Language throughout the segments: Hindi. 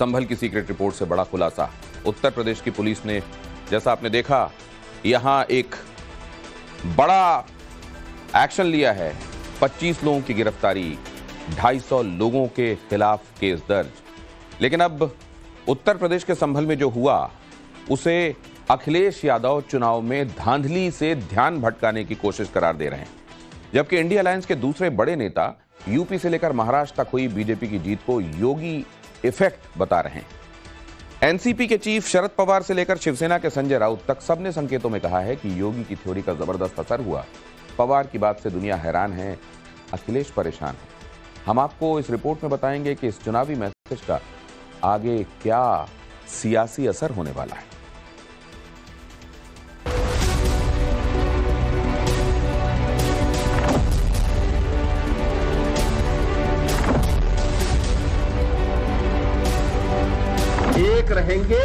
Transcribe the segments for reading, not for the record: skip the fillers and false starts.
संभल की सीक्रेट रिपोर्ट से बड़ा खुलासा। उत्तर प्रदेश की पुलिस ने, जैसा आपने देखा, यहां एक बड़ा एक्शन लिया है। 25 लोगों की गिरफ्तारी, 250 लोगों के खिलाफ केस दर्ज। लेकिन अब उत्तर प्रदेश के संभल में जो हुआ उसे अखिलेश यादव चुनाव में धांधली से ध्यान भटकाने की कोशिश करार दे रहे हैं, जबकि इंडिया अलायंस के दूसरे बड़े नेता यूपी से लेकर महाराष्ट्र तक हुई बीजेपी की जीत को योगी इफेक्ट बता रहे हैं। एनसीपी के चीफ शरद पवार से लेकर शिवसेना के संजय राउत तक सबने संकेतों में कहा है कि योगी की थ्योरी का जबरदस्त असर हुआ। पवार की बात से दुनिया हैरान है, अखिलेश परेशान है। हम आपको इस रिपोर्ट में बताएंगे कि इस चुनावी मैसेज का आगे क्या सियासी असर होने वाला है। एक रहेंगे,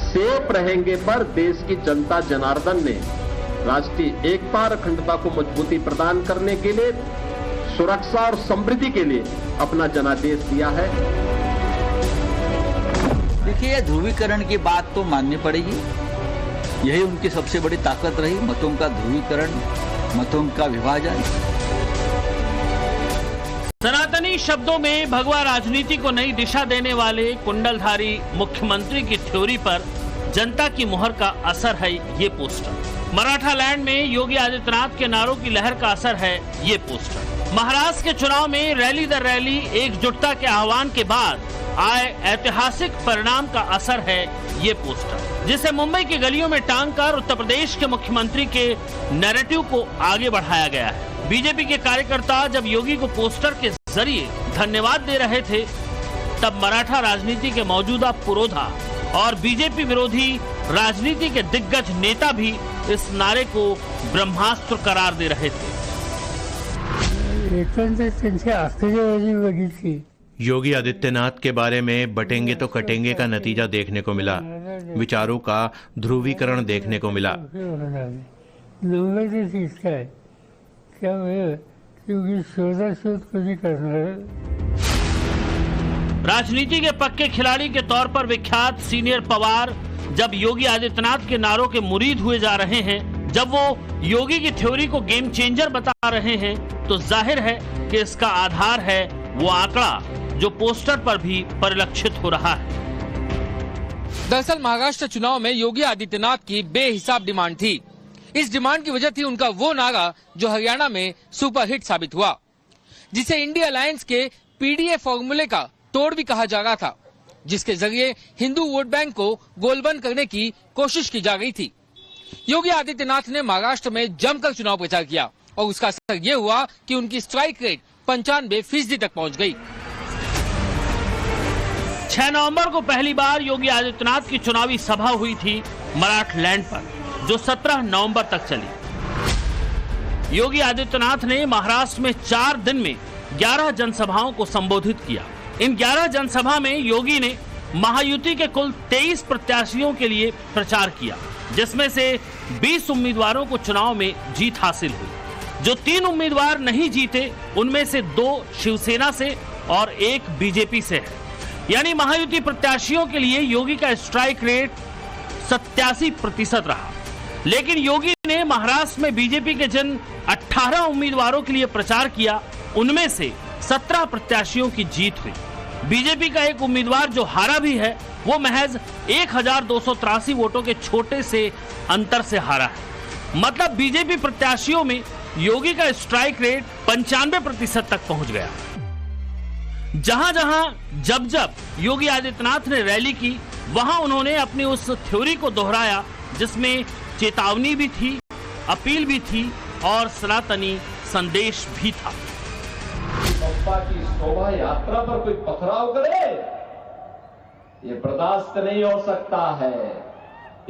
सेफ रहेंगे पर देश की जनता जनार्दन ने राष्ट्रीय एकता और अखंडता को मजबूती प्रदान करने के लिए, सुरक्षा और समृद्धि के लिए अपना जनादेश दिया है। देखिए, ध्रुवीकरण की बात तो माननी पड़ेगी। यही उनकी सबसे बड़ी ताकत रही, मतों का ध्रुवीकरण, मतों का विभाजन। सनातनी शब्दों में भगवा राजनीति को नई दिशा देने वाले कुंडलधारी मुख्यमंत्री की थ्योरी पर जनता की मुहर का असर है ये पोस्टर। मराठा लैंड में योगी आदित्यनाथ के नारों की लहर का असर है ये पोस्टर। महाराष्ट्र के चुनाव में रैली दर रैली एकजुटता के आह्वान के बाद आए ऐतिहासिक परिणाम का असर है ये पोस्टर, जिसे मुंबई की गलियों में टांग कर उत्तर प्रदेश के मुख्यमंत्री के नैरेटिव को आगे बढ़ाया गया है। बीजेपी के कार्यकर्ता जब योगी को पोस्टर के जरिए धन्यवाद दे रहे थे, तब मराठा राजनीति के मौजूदा पुरोधा और बीजेपी विरोधी राजनीति के दिग्गज नेता भी इस नारे को ब्रह्मास्त्र करार दे रहे थे। योगी आदित्यनाथ के बारे में बटेंगे तो कटेंगे का नतीजा देखने को मिला, विचारों का ध्रुवीकरण देखने को मिला। राजनीति के पक्के खिलाड़ी के तौर पर विख्यात सीनियर पवार जब योगी आदित्यनाथ के नारों के मुरीद हुए जा रहे हैं, जब वो योगी की थ्योरी को गेम चेंजर बता रहे हैं, तो जाहिर है कि इसका आधार है वो आंकड़ा जो पोस्टर पर भी परिलक्षित हो रहा है। दरअसल महाराष्ट्र चुनाव में योगी आदित्यनाथ की बेहिसाब डिमांड थी। इस डिमांड की वजह थी उनका वो नारा जो हरियाणा में सुपरहिट साबित हुआ, जिसे इंडिया अलायंस के पीडीए फॉर्मूले का तोड़ भी कहा जा रहा था, जिसके जरिए हिंदू वोट बैंक को गोलबंद करने की कोशिश की जा रही थी। योगी आदित्यनाथ ने महाराष्ट्र में जमकर चुनाव प्रचार किया और उसका असर ये हुआ कि उनकी स्ट्राइक रेट 95% तक पहुंच गई। 6 नवंबर को पहली बार योगी आदित्यनाथ की चुनावी सभा हुई थी मराठलैंड पर, जो 17 नवंबर तक चली। योगी आदित्यनाथ ने महाराष्ट्र में 4 दिन में 11 जनसभाओं को संबोधित किया। इन 11 जनसभा में योगी ने महायुति के कुल 23 प्रत्याशियों के लिए प्रचार किया, जिसमें से 20 उम्मीदवारों को चुनाव में जीत हासिल हुई। जो 3 उम्मीदवार नहीं जीते, उनमें से 2 शिवसेना से और 1 बीजेपी से है। यानी महायुति प्रत्याशियों के लिए योगी का स्ट्राइक रेट 87% रहा। लेकिन योगी ने महाराष्ट्र में बीजेपी के जिन 18 उम्मीदवारों के लिए प्रचार किया, उनमें से 17 प्रत्याशियों की जीत हुई। बीजेपी का एक उम्मीदवार जो हारा भी है, वो महज 1283 वोटों के छोटे से अंतर से हारा है। मतलब बीजेपी प्रत्याशियों में योगी का स्ट्राइक रेट 95% तक पहुंच गया। जहां जहां जब जब योगी आदित्यनाथ ने रैली की, वहां उन्होंने अपनी उस थ्योरी को दोहराया जिसमें चेतावनी भी थी, अपील भी थी और सनातनी संदेश भी था। बप्पा की शोभा यात्रा पर कोई पथराव करे, ये बर्दाश्त नहीं हो सकता है,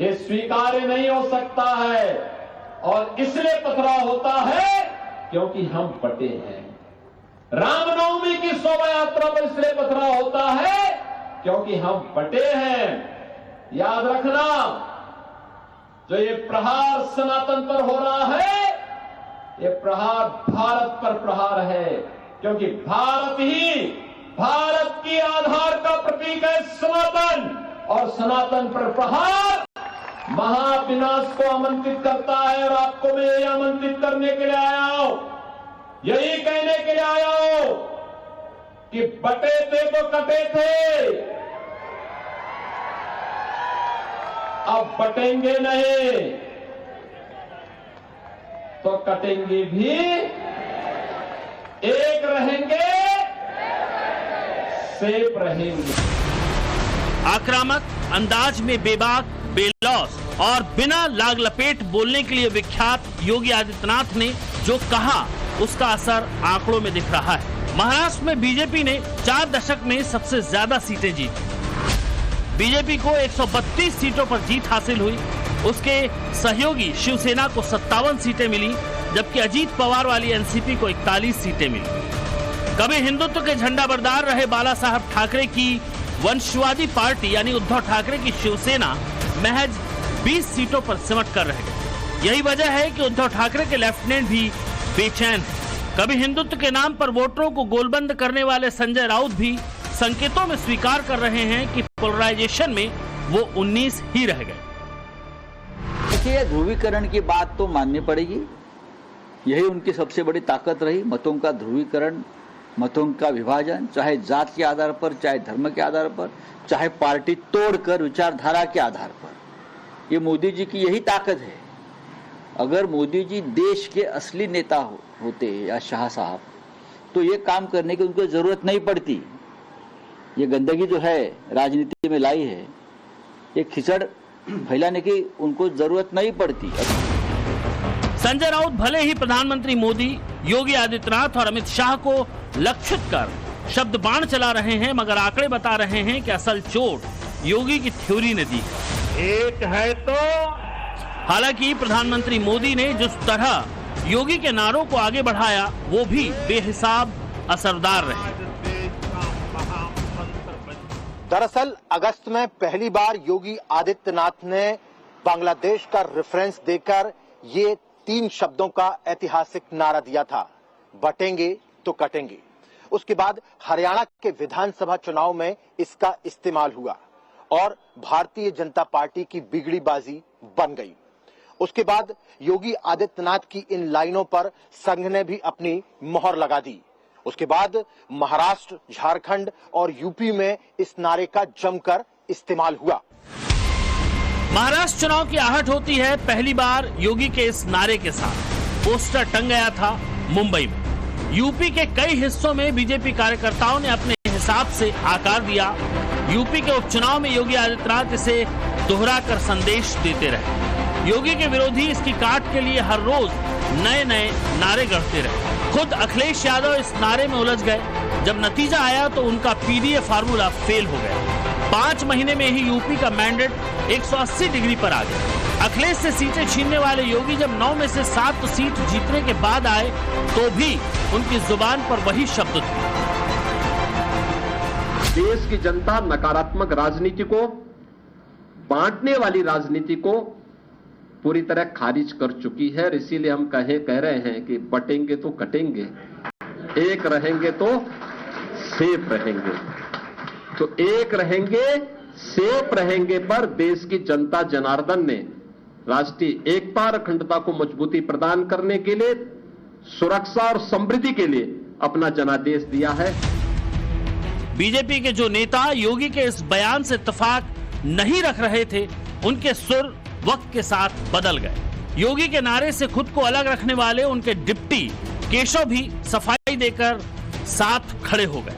ये स्वीकार्य नहीं हो सकता है। और इसलिए पथराव होता है क्योंकि हम बटे हैं। रामनवमी की शोभा यात्रा पर इसलिए पथराव होता है क्योंकि हम बटे हैं। याद रखना, जो ये प्रहार सनातन पर हो रहा है, ये प्रहार भारत पर प्रहार है, क्योंकि भारत ही भारत की आधार का प्रतीक है। सनातन और सनातन पर प्रहार महाविनाश को आमंत्रित करता है। और आपको मैं यही आमंत्रित करने के लिए आया हूं, यही कहने के लिए आया हूं कि बटे थे तो कटे थे, अब बटेंगे नहीं तो कटेंगे भी, एक रहेंगे सेफ रहेंगे। आक्रामक अंदाज में बेबाक, बेलौस और बिना लाग लपेट बोलने के लिए विख्यात योगी आदित्यनाथ ने जो कहा उसका असर आंकड़ों में दिख रहा है। महाराष्ट्र में बीजेपी ने 4 दशक में सबसे ज्यादा सीटें जीती। बीजेपी को 132 सीटों पर जीत हासिल हुई। उसके सहयोगी शिवसेना को 57 सीटें मिली, जबकि अजीत पवार वाली एनसीपी को 41 सीटें मिली। कभी हिंदुत्व के झंडा बरदार रहे बाला साहब ठाकरे की वंशवादी पार्टी यानी उद्धव ठाकरे की शिवसेना महज 20 सीटों पर सिमट कर रह गई। यही वजह है कि उद्धव ठाकरे के लेफ्टिनेंट भी बेचैन है। कभी हिंदुत्व के नाम पर वोटरों को गोलबंद करने वाले संजय राउत भी संकेतों में स्वीकार कर रहे हैं कि पोलराइजेशन में वो 19 ही रह गए। देखिए, ध्रुवीकरण की बात तो माननी पड़ेगी। यही उनकी सबसे बड़ी ताकत रही, मतों का ध्रुवीकरण, मतों का विभाजन, चाहे जात के आधार पर, चाहे धर्म के आधार पर, चाहे पार्टी तोड़कर विचारधारा के आधार पर। ये मोदी जी की यही ताकत है। अगर मोदी जी देश के असली नेता होते या शाह साहब, तो ये काम करने की उनको जरूरत नहीं पड़ती। ये गंदगी जो है राजनीति में लाई है, ये खिचड़ फैलाने की उनको जरूरत नहीं पड़ती। संजय राउत भले ही प्रधानमंत्री मोदी, योगी आदित्यनाथ और अमित शाह को लक्षित कर शब्द बाण चला रहे हैं, मगर आंकड़े बता रहे हैं कि असल चोट योगी की थ्योरी ने दी। एक है तो हालांकि प्रधानमंत्री मोदी ने जिस तरह योगी के नारों को आगे बढ़ाया, वो भी बेहिसाब असरदार रहे। दरअसल अगस्त में पहली बार योगी आदित्यनाथ ने बांग्लादेश का रेफरेंस देकर ये 3 शब्दों का ऐतिहासिक नारा दिया था, बटेंगे तो कटेंगे। उसके बाद हरियाणा के विधानसभा चुनाव में इसका इस्तेमाल हुआ और भारतीय जनता पार्टी की बिगड़ी बाजी बन गई। उसके बाद योगी आदित्यनाथ की इन लाइनों पर संघ ने भी अपनी मोहर लगा दी। उसके बाद महाराष्ट्र, झारखंड और यूपी में इस नारे का जमकर इस्तेमाल हुआ। महाराष्ट्र चुनाव की आहट होती है पहली बार योगी के इस नारे के साथ। पोस्टर टंग गया था मुंबई में। यूपी के कई हिस्सों में बीजेपी कार्यकर्ताओं ने अपने हिसाब से आकार दिया। यूपी के उपचुनाव में योगी आदित्यनाथ इसे दोहराकर संदेश देते रहे। योगी के विरोधी इसकी काट के लिए हर रोज नए नए नारे गढ़ते रहे। खुद अखिलेश यादव इस नारे में उलझ गए। जब नतीजा आया तो उनका पीडीए फार्मूला फेल हो गया। 5 महीने में ही यूपी का मैंडेट 180 डिग्री पर आ गया। अखिलेश से सीटें छीनने वाले योगी जब 9 में से 7 सीट जीतने के बाद आए तो भी उनकी जुबान पर वही शब्द थे। देश की जनता नकारात्मक राजनीति को, बांटने वाली राजनीति को पूरी तरह खारिज कर चुकी है। इसीलिए हम कह रहे हैं कि बटेंगे तो कटेंगे, एक रहेंगे तो सेफ रहेंगे। तो एक रहेंगे, सेफ रहेंगे पर देश की जनता जनार्दन ने राष्ट्रीय एकता और अखंडता को मजबूती प्रदान करने के लिए, सुरक्षा और समृद्धि के लिए अपना जनादेश दिया है। बीजेपी के जो नेता योगी के इस बयान से इत्तेफाक नहीं रख रहे थे, उनके सुर वक्त के साथ बदल गए। योगी के नारे से खुद को अलग रखने वाले उनके डिप्टी केशव भी सफाई देकर साथ खड़े हो गए।